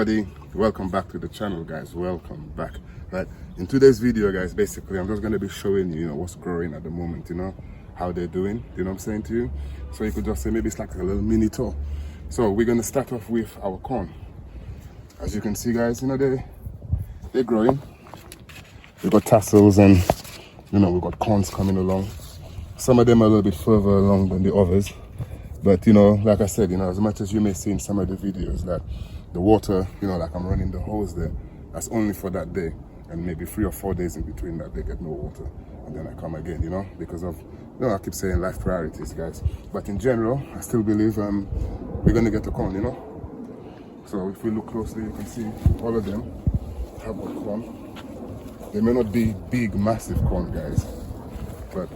everybody, welcome back to the channel, guys. Welcome back. Right, in today's video, guys, basically I'm just going to be showing you, what's growing at the moment, how they're doing, you know what I'm saying to you. So you could just say maybe it's like a little mini tour. So we're going to start off with our corn. As you can see, guys, they're growing. We've got tassels and we've got corns coming along. Some of them are a little bit further along than the others, but like I said, as much as you may see in some of the videos that the water, like I'm running the hose there, that's only for that day, and maybe 3 or 4 days in between that they get no water, and then I come again, because of, I keep saying life priorities, guys. But in general, I still believe we're gonna get the corn, So if we look closely, you can see all of them have got corn. They may not be big, massive corn, guys, but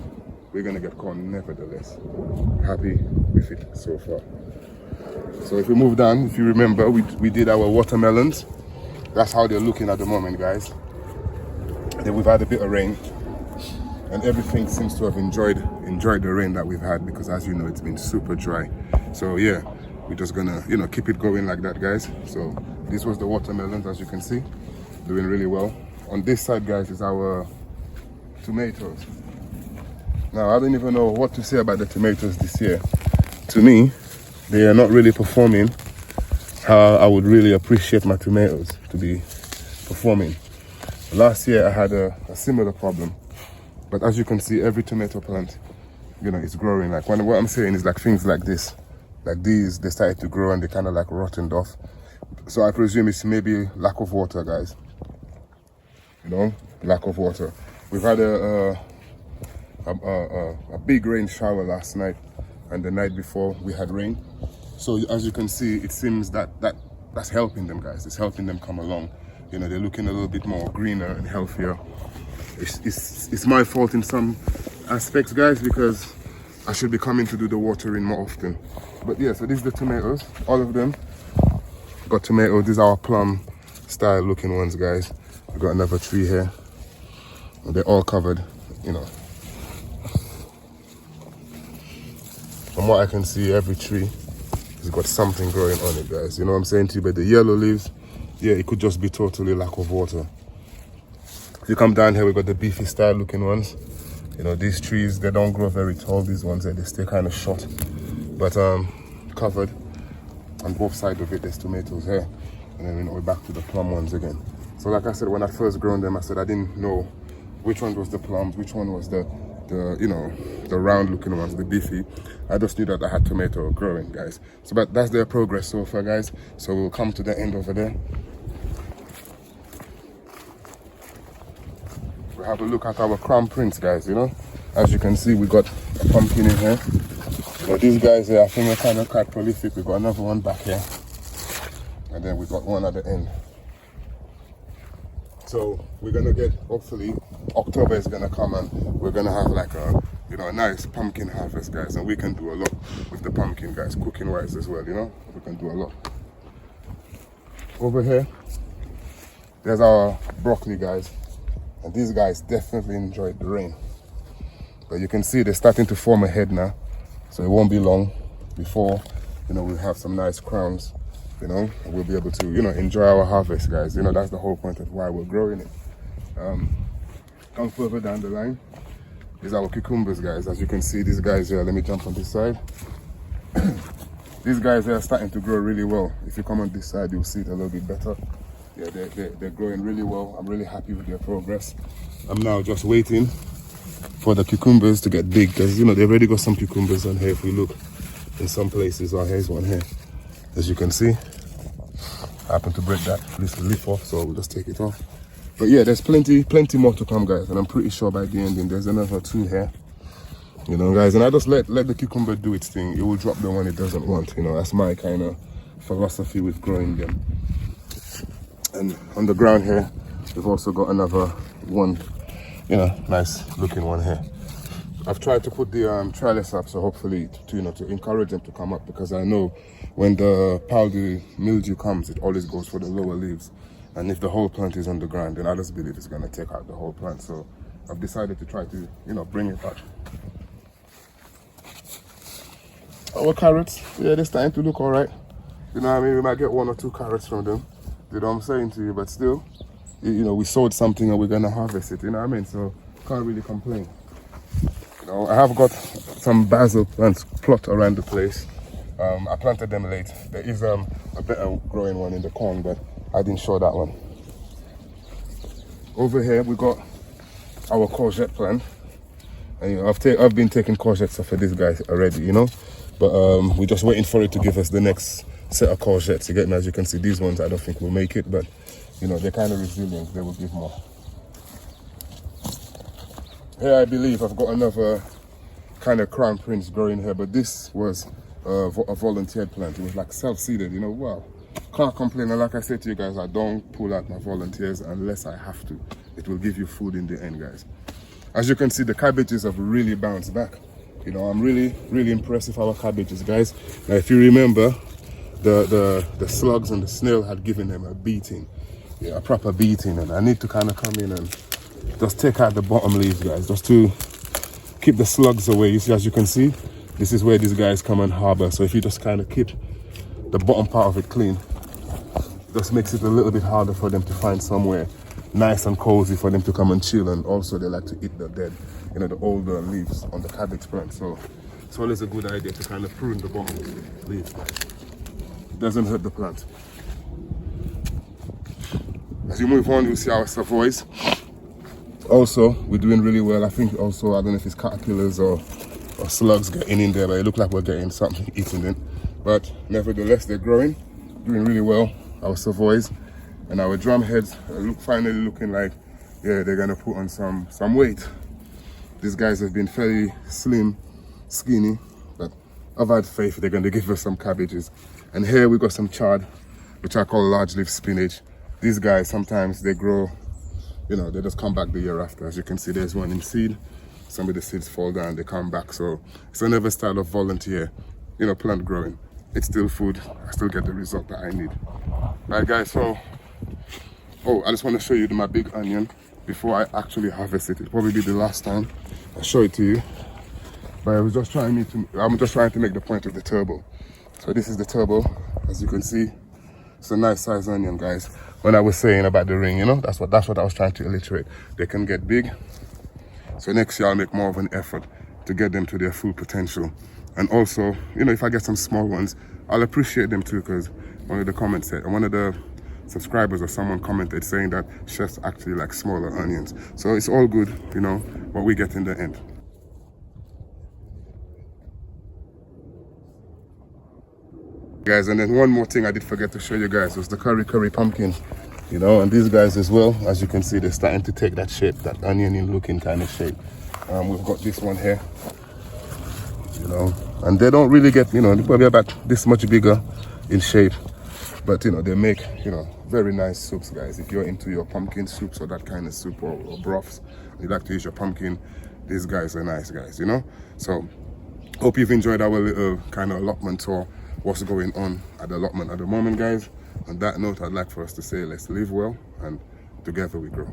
we're gonna get corn nevertheless. Happy with it so far. So if we move down, if you remember, we did our watermelons. That's how they're looking at the moment, guys. Then we've had a bit of rain, and everything seems to have enjoyed the rain that we've had, because as you know, it's been super dry. So yeah, we're just gonna keep it going like that, guys. So this was the watermelons, as you can see, doing really well. On this side, guys, is our tomatoes. Now I don't even know what to say about the tomatoes this year. To me, they are not really performing how I would really appreciate my tomatoes to be performing. Last year I had a similar problem, but as you can see, every tomato plant, is growing. Like what I'm saying is like things like this, like these, they started to grow and they kind of like rotted off. So I presume it's maybe lack of water, guys. Lack of water. We've had a big rain shower last night, and the night before we had rain. So as you can see, it seems that's helping them, guys. It's helping them come along. They're looking a little bit more greener and healthier. It's my fault in some aspects, guys, because I should be coming to do the watering more often. But yeah, so these are the tomatoes, all of them. Got tomatoes. These are our plum style looking ones, guys. We've got another tree here. They're all covered, From what I can see, every tree has got something growing on it, guys. You know what I'm saying to you? But the yellow leaves, yeah, it could just be totally lack of water. If you come down here, we've got the beefy style looking ones. These trees, they don't grow very tall. These ones, they stay kind of short. But covered on both sides of it, there's tomatoes here. And then we're back to the plum ones again. So like I said, when I first grown them, I said I didn't know which one was the plums, which one was the round looking ones, the beefy. I just knew that I had tomato growing, guys. So but that's their progress so far, guys. So we'll come to the end over there. We'll have a look at our crown prints, guys. As you can see, we got a pumpkin in here. But these guys here, I think they're kind of quite prolific. We got another one back here, and then we got one at the end. So we're gonna get, hopefully, October is gonna come and we're gonna have like a nice pumpkin harvest, guys, and we can do a lot with the pumpkin, guys, cooking wise as well. We can do a lot. Over here, there's our broccoli, guys, and these guys definitely enjoyed the rain. But you can see they're starting to form a head now, so it won't be long before we'll have some nice crowns. We'll be able to enjoy our harvest, guys. That's the whole point of why we're growing it. Come further down the line is our cucumbers, guys. As you can see, these guys here, let me jump on this side. These guys are starting to grow really well. If you come on this side, you'll see it a little bit better. Yeah, they're growing really well. I'm really happy with their progress. I'm now just waiting for the cucumbers to get big, because they've already got some cucumbers on here. If we look in some places, here's one here. As you can see, I happen to break that leaf off, so we'll just take it off. But yeah, there's plenty more to come, guys, and I'm pretty sure by the ending there's another 2 here. Guys, and I just let the cucumber do its thing. It will drop the one it doesn't want. That's my kind of philosophy with growing them. And on the ground here, we've also got another one, nice looking one here. I've tried to put the trellis up, so hopefully to encourage them to come up, because I know when the powdery mildew comes, it always goes for the lower leaves, and if the whole plant is on the ground, then I just believe it's going to take out the whole plant. So I've decided to try to bring it back. Our carrots, yeah, they're starting to look all right. We might get 1 or 2 carrots from them. You know what I'm saying to you? But still, you know, we sowed something and we're gonna harvest it, you know what I mean? So can't really complain. You know, I have got some basil plants plot around the place. I planted them late. There is a better growing one in the corn, but I didn't show that one. Over here we got our courgette plant, and you know, I've been taking courgettes off of these guys already, you know, but we're just waiting for it to give us the next set of courgettes. Again, as you can see, these ones I don't think will make it, but you know, they're kind of resilient. They will give more. Here I believe I've got another kind of crown prince growing here, but this was a volunteered plant. It was like self-seeded, you know. Wow, can't complain. And like I said to you guys, I don't pull out my volunteers unless I have to. It will give you food in the end, guys. As you can see, the cabbages have really bounced back. You know, I'm really impressed with our cabbages, guys. Now if you remember, the slugs and the snail had given them a beating, yeah, a proper beating, and I need to kind of come in and just take out the bottom leaves, guys, just to keep the slugs away. You see, as you can see, this is where these guys come and harbor. So if you just kind of keep the bottom part of it clean, just makes it a little bit harder for them to find somewhere nice and cozy for them to come and chill. And also they like to eat the dead, you know, the older leaves on the cabbage plant. So it's always a good idea to kind of prune the bottom leaves, guys. It doesn't hurt the plant. As you move on, you'll see our savoys. Also, we're doing really well. I think also, I don't know if it's caterpillars or slugs getting in there, but it looks like we're getting something eating it. But nevertheless, they're growing, doing really well. Our savoys and our drumheads are finally looking like, yeah, they're gonna put on some weight. These guys have been fairly slim, skinny, but I've had faith they're gonna give us some cabbages. And here we got some chard, which I call large leaf spinach. These guys, sometimes they grow, you know, they just come back the year after. As you can see, there's one in seed. Some of the seeds fall down, they come back. So it's another style of volunteer, you know, plant growing. It's still food. I still get the result that I need. Right, guys, so, I just want to show you my big onion before I actually harvest it. It'll probably be the last time I show it to you. But I'm just trying to make the point of the turbo. So this is the turbo, as you can see. It's a nice size onion, guys. When I was saying about the ring, you know, that's what I was trying to illustrate. They can get big. So next year I'll make more of an effort to get them to their full potential. And also, you know, if I get some small ones, I'll appreciate them too, because one of the comments said, one of the subscribers or someone commented saying that chefs actually like smaller onions. So it's all good, you know, what we get in the end. Guys, and then one more thing I did forget to show you guys was the curry pumpkin, you know, and these guys as well, as you can see, they're starting to take that shape, that onion looking kind of shape. We've got this one here, you know, and they don't really get, you know, they're probably about this much bigger in shape, but you know, they make, you know, very nice soups, guys. If you're into your pumpkin soups or that kind of soup or broths, you like to use your pumpkin, these guys are nice, guys, you know. So hope you've enjoyed our little kind of allotment tour, what's going on at the allotment at the moment, guys. On that note, I'd like for us to say, let's live well and together we grow.